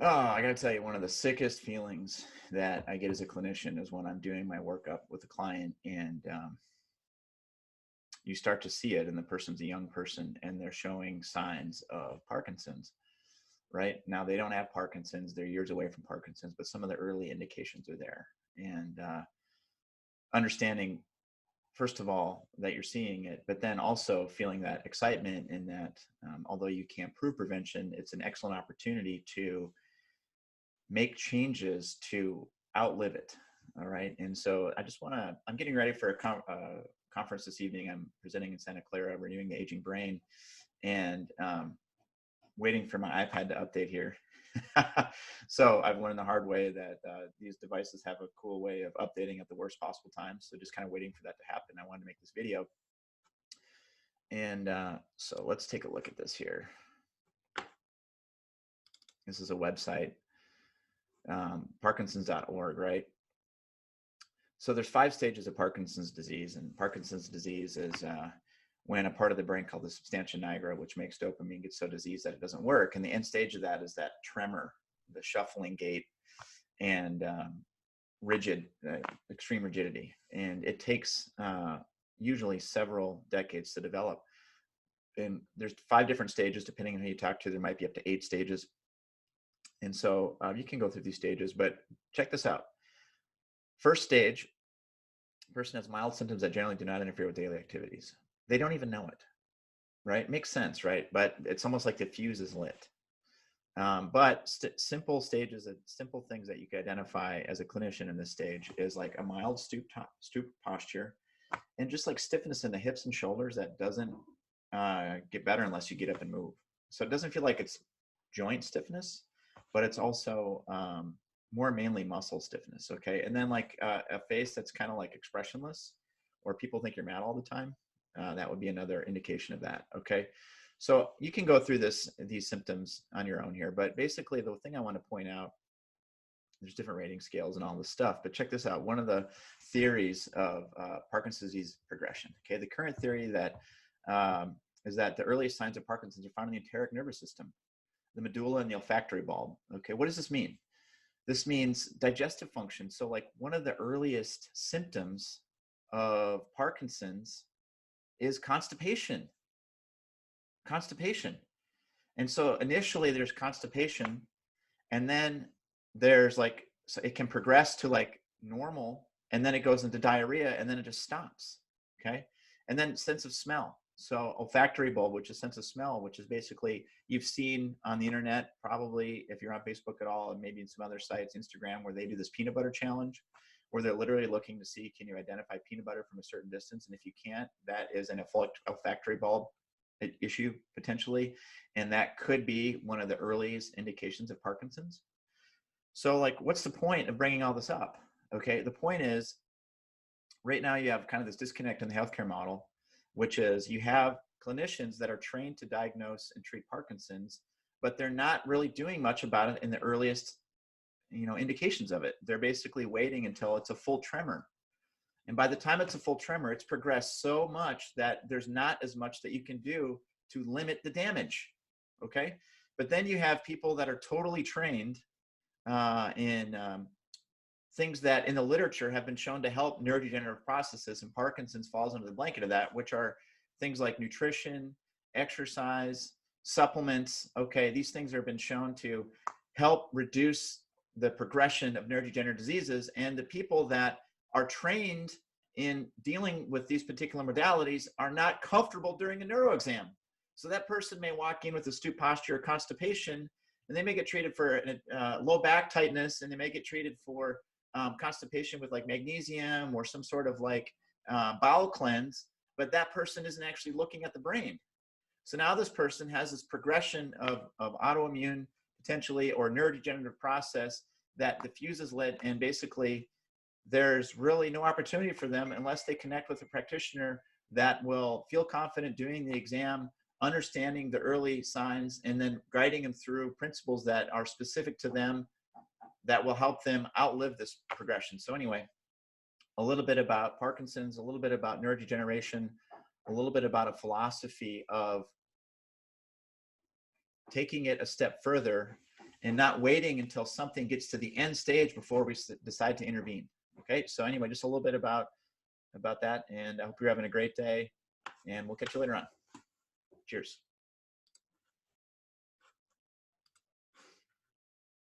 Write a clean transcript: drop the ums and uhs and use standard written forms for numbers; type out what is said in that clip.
Oh, I gotta tell you, one of the sickest feelings that I get as a clinician is when I'm doing my workup with a client and you start to see it, and the person's a young person and they're showing signs of Parkinson's. Right now, they don't have Parkinson's; they're years away from Parkinson's, but some of the early indications are there. And understanding, first of all, that you're seeing it, but then also feeling that excitement in that, although you can't prove prevention, it's an excellent opportunity to make changes to outlive it. All right. And so I'm getting ready for a conference this evening. I'm presenting in Santa Clara, renewing the aging brain, and waiting for my iPad to update here. So I've learned the hard way that these devices have a cool way of updating at the worst possible time. So just kind of waiting for that to happen. I wanted to make this video. And so let's take a look at this here. This is a website, Parkinson's.org, right? So there's 5 stages of Parkinson's disease, and Parkinson's disease is when a part of the brain called the substantia nigra, which makes dopamine, gets so diseased that it doesn't work. And the end stage of that is that tremor, the shuffling gait, and extreme rigidity. And it takes usually several decades to develop. And there's 5 different stages, depending on who you talk to. There might be up to 8 stages. And so you can go through these stages, but check this out. First stage, the person has mild symptoms that generally do not interfere with daily activities. They don't even know it, right? Makes sense, right? But it's almost like the fuse is lit. But simple stages, simple things that you can identify as a clinician in this stage is like a mild stoop posture, and just like stiffness in the hips and shoulders that doesn't get better unless you get up and move. So it doesn't feel like it's joint stiffness, but it's also more mainly muscle stiffness. Okay. And then like a face that's kind of like expressionless, or people think you're mad all the time. That would be another indication of that. Okay. So you can go through these symptoms on your own here, but basically the thing I want to point out, there's different rating scales and all this stuff, but check this out. One of the theories of Parkinson's disease progression. Okay. The current theory that is that the earliest signs of Parkinson's are found in the enteric nervous system, the medulla and the olfactory bulb. Okay. What does this mean? This means digestive function. So like one of the earliest symptoms of Parkinson's is constipation. And so initially there's constipation, and then there's like, so it can progress to like normal, and then it goes into diarrhea, and then it just stops. Okay. And then sense of smell. So olfactory bulb, which is sense of smell, which is basically, you've seen on the internet, probably if you're on Facebook at all, and maybe in some other sites, Instagram, where they do this peanut butter challenge, where they're literally looking to see, can you identify peanut butter from a certain distance? And if you can't, that is an olfactory bulb issue potentially. And that could be one of the earliest indications of Parkinson's. So like, what's the point of bringing all this up? Okay. The point is, right now you have kind of this disconnect in the healthcare model, which is you have clinicians that are trained to diagnose and treat Parkinson's, but they're not really doing much about it in the earliest, indications of it. They're basically waiting until it's a full tremor. And by the time it's a full tremor, it's progressed so much that there's not as much that you can do to limit the damage. Okay. But then you have people that are totally trained in things that in the literature have been shown to help neurodegenerative processes, and Parkinson's falls under the blanket of that, which are things like nutrition, exercise, supplements. Okay. These things have been shown to help reduce the progression of neurodegenerative diseases. And the people that are trained in dealing with these particular modalities are not comfortable during a neuro exam. So that person may walk in with a stoop posture or constipation, and they may get treated for low back tightness, and they may get treated for constipation with like magnesium or some sort of like bowel cleanse, but that person isn't actually looking at the brain. So now this person has this progression of autoimmune potentially or neurodegenerative process that diffuses lit, and basically there's really no opportunity for them unless they connect with a practitioner that will feel confident doing the exam, understanding the early signs, and then guiding them through principles that are specific to them that will help them outlive this progression. So anyway, a little bit about Parkinson's, a little bit about neurodegeneration, a little bit about a philosophy of taking it a step further and not waiting until something gets to the end stage before we decide to intervene. Okay, so anyway, just a little bit about that, and I hope you're having a great day, and we'll catch you later on. Cheers.